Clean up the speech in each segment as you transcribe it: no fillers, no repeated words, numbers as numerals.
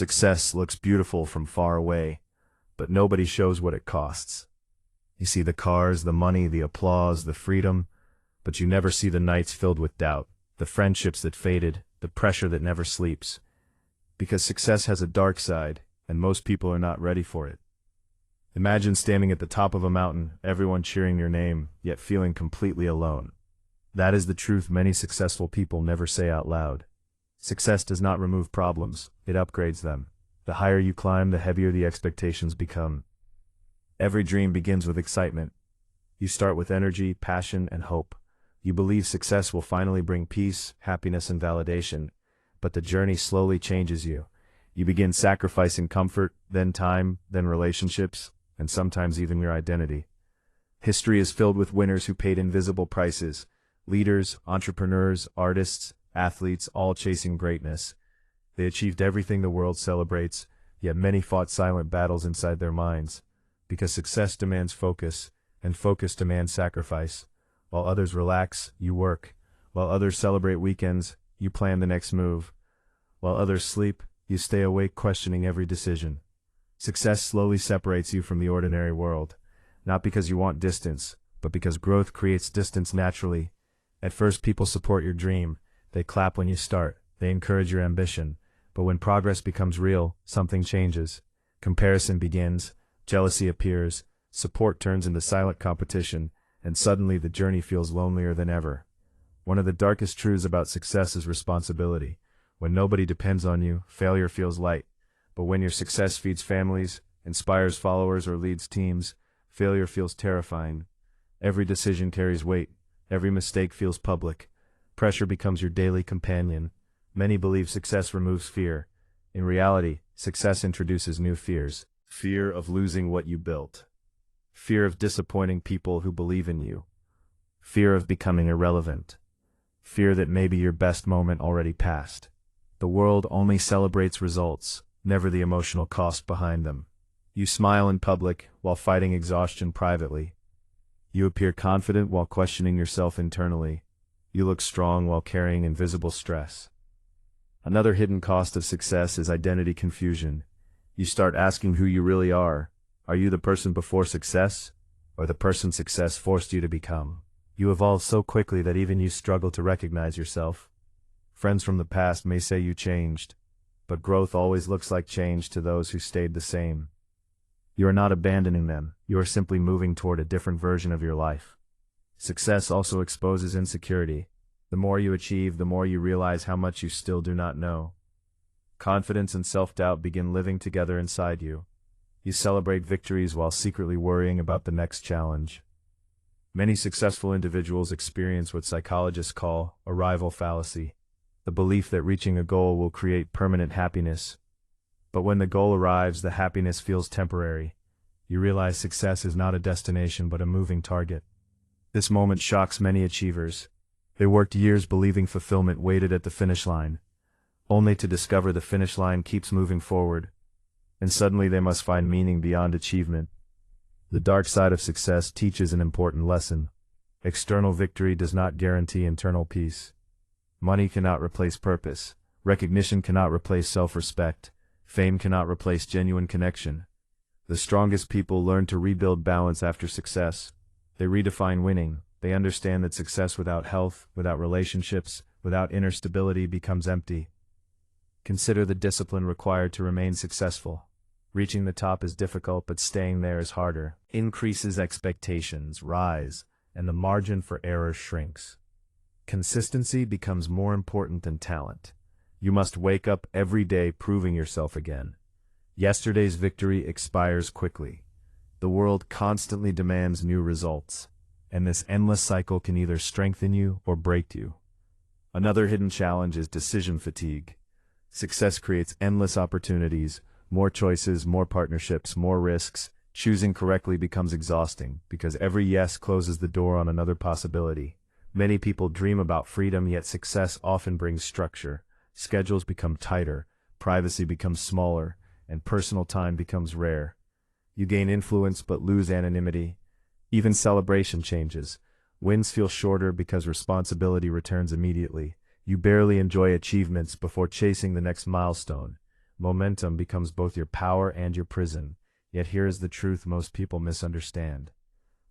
Success looks beautiful from far away, but nobody shows what it costs. You see the cars, the money, the applause, the freedom, but you never see the nights filled with doubt, the friendships that faded, the pressure that never sleeps. Because success has a dark side, and most people are not ready for it. Imagine standing at the top of a mountain, everyone cheering your name, yet feeling completely alone. That is the truth many successful people never say out loud. Success does not remove problems, it upgrades them. The higher you climb, the heavier the expectations become. Every dream begins with excitement. You start with energy, passion, and hope. You believe success will finally bring peace, happiness, and validation, but the journey slowly changes you. You begin sacrificing comfort, then time, then relationships, and sometimes even your identity. History is filled with winners who paid invisible prices. Leaders, entrepreneurs, artists, athletes, all chasing greatness. They achieved everything the world celebrates, yet many fought silent battles inside their minds. Because success demands focus, and focus demands sacrifice. While others relax, you work. While others celebrate weekends, you plan the next move. While others sleep, you stay awake questioning every decision. Success slowly separates you from the ordinary world, not because you want distance, but because growth creates distance naturally. At first, people support your dream. They clap when you start. They encourage your ambition. But when progress becomes real, something changes. Comparison begins, jealousy appears, support turns into silent competition, and suddenly the journey feels lonelier than ever. One of the darkest truths about success is responsibility. When nobody depends on you, failure feels light. But when your success feeds families, inspires followers, or leads teams, failure feels terrifying. Every decision carries weight. Every mistake feels public. Pressure becomes your daily companion. Many believe success removes fear. In reality, success introduces new fears. Fear of losing what you built. Fear of disappointing people who believe in you. Fear of becoming irrelevant. Fear that maybe your best moment already passed. The world only celebrates results, never the emotional cost behind them. You smile in public while fighting exhaustion privately. You appear confident while questioning yourself internally. You look strong while carrying invisible stress. Another hidden cost of success is identity confusion. You start asking who you really are. Are you the person before success, or the person success forced you to become? You evolve so quickly that even you struggle to recognize yourself. Friends from the past may say you changed, but growth always looks like change to those who stayed the same. You are not abandoning them, you are simply moving toward a different version of your life. Success also exposes insecurity. The more you achieve, the more you realize how much you still do not know. Confidence and self-doubt begin living together inside you. You celebrate victories while secretly worrying about the next challenge. Many successful individuals experience what psychologists call arrival fallacy, the belief that reaching a goal will create permanent happiness. But when the goal arrives, the happiness feels temporary. You realize success is not a destination but a moving target. This moment shocks many achievers. They worked years believing fulfillment waited at the finish line, only to discover the finish line keeps moving forward, and suddenly they must find meaning beyond achievement. The dark side of success teaches an important lesson. External victory does not guarantee internal peace. Money cannot replace purpose. Recognition cannot replace self-respect. Fame cannot replace genuine connection. The strongest people learn to rebuild balance after success. They redefine winning. They understand that success without health, without relationships, without inner stability becomes empty. Consider the discipline required to remain successful. Reaching the top is difficult, but staying there is harder. Increases expectations rise, and the margin for error shrinks. Consistency becomes more important than talent. You must wake up every day proving yourself again. Yesterday's victory expires quickly. The world constantly demands new results, and this endless cycle can either strengthen you or break you. Another hidden challenge is decision fatigue. Success creates endless opportunities, more choices, more partnerships, more risks. Choosing correctly becomes exhausting because every yes closes the door on another possibility. Many people dream about freedom, yet success often brings structure. Schedules become tighter, privacy becomes smaller, and personal time becomes rare. You gain influence but lose anonymity. Even celebration changes. Wins feel shorter because responsibility returns immediately. You barely enjoy achievements before chasing the next milestone. Momentum becomes both your power and your prison. Yet here is the truth most people misunderstand.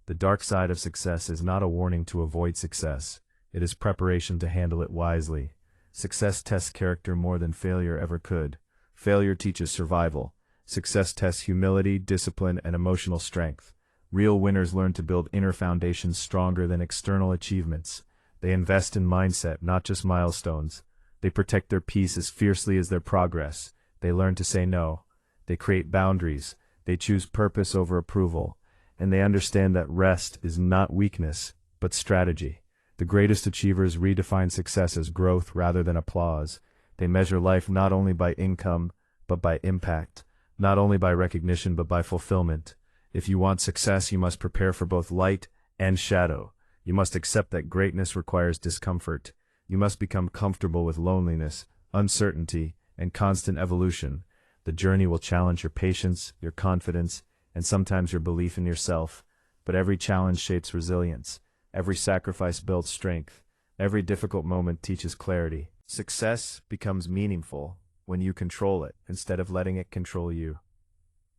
The dark side of success is not a warning to avoid success. It is preparation to handle it wisely. Success tests character more than failure ever could. Failure teaches survival. Success tests humility, discipline, and emotional strength. Real winners learn to build inner foundations stronger than external achievements. They invest in mindset, not just milestones. They protect their peace as fiercely as their progress. They learn to say no. They create boundaries. They choose purpose over approval. And they understand that rest is not weakness, but strategy. The greatest achievers redefine success as growth rather than applause. They measure life not only by income, but by impact. Not only by recognition, but by fulfillment. If you want success, you must prepare for both light and shadow. You must accept that greatness requires discomfort. You must become comfortable with loneliness, uncertainty, and constant evolution. The journey will challenge your patience, your confidence, and sometimes your belief in yourself. But every challenge shapes resilience. Every sacrifice builds strength. Every difficult moment teaches clarity. Success becomes meaningful when you control it instead of letting it control you.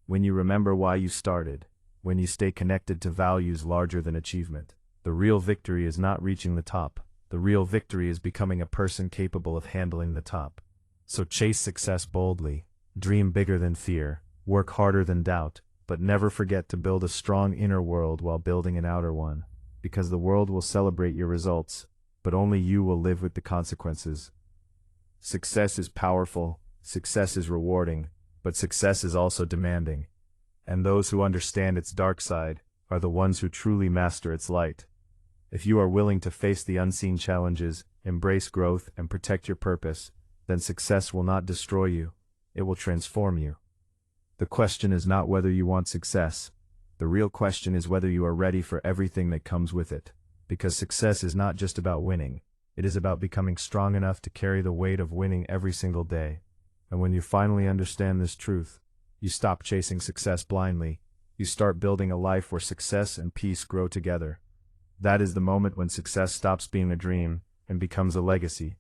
When you remember why you started. When you stay connected to values larger than achievement. The real victory is not reaching the top. The real victory is becoming a person capable of handling the top. So chase success boldly. Dream bigger than fear. Work harder than doubt. But never forget to build a strong inner world while building an outer one. Because the world will celebrate your results, but only you will live with the consequences. Success is powerful. Success is rewarding. But success is also demanding. And those who understand its dark side are the ones who truly master its light. If you are willing to face the unseen challenges, embrace growth, and protect your purpose, then success will not destroy you. It will transform you. The question is not whether you want success. The real question is whether you are ready for everything that comes with it. Because success is not just about winning. It is about becoming strong enough to carry the weight of winning every single day. And when you finally understand this truth, you stop chasing success blindly. You start building a life where success and peace grow together. That is the moment when success stops being a dream and becomes a legacy.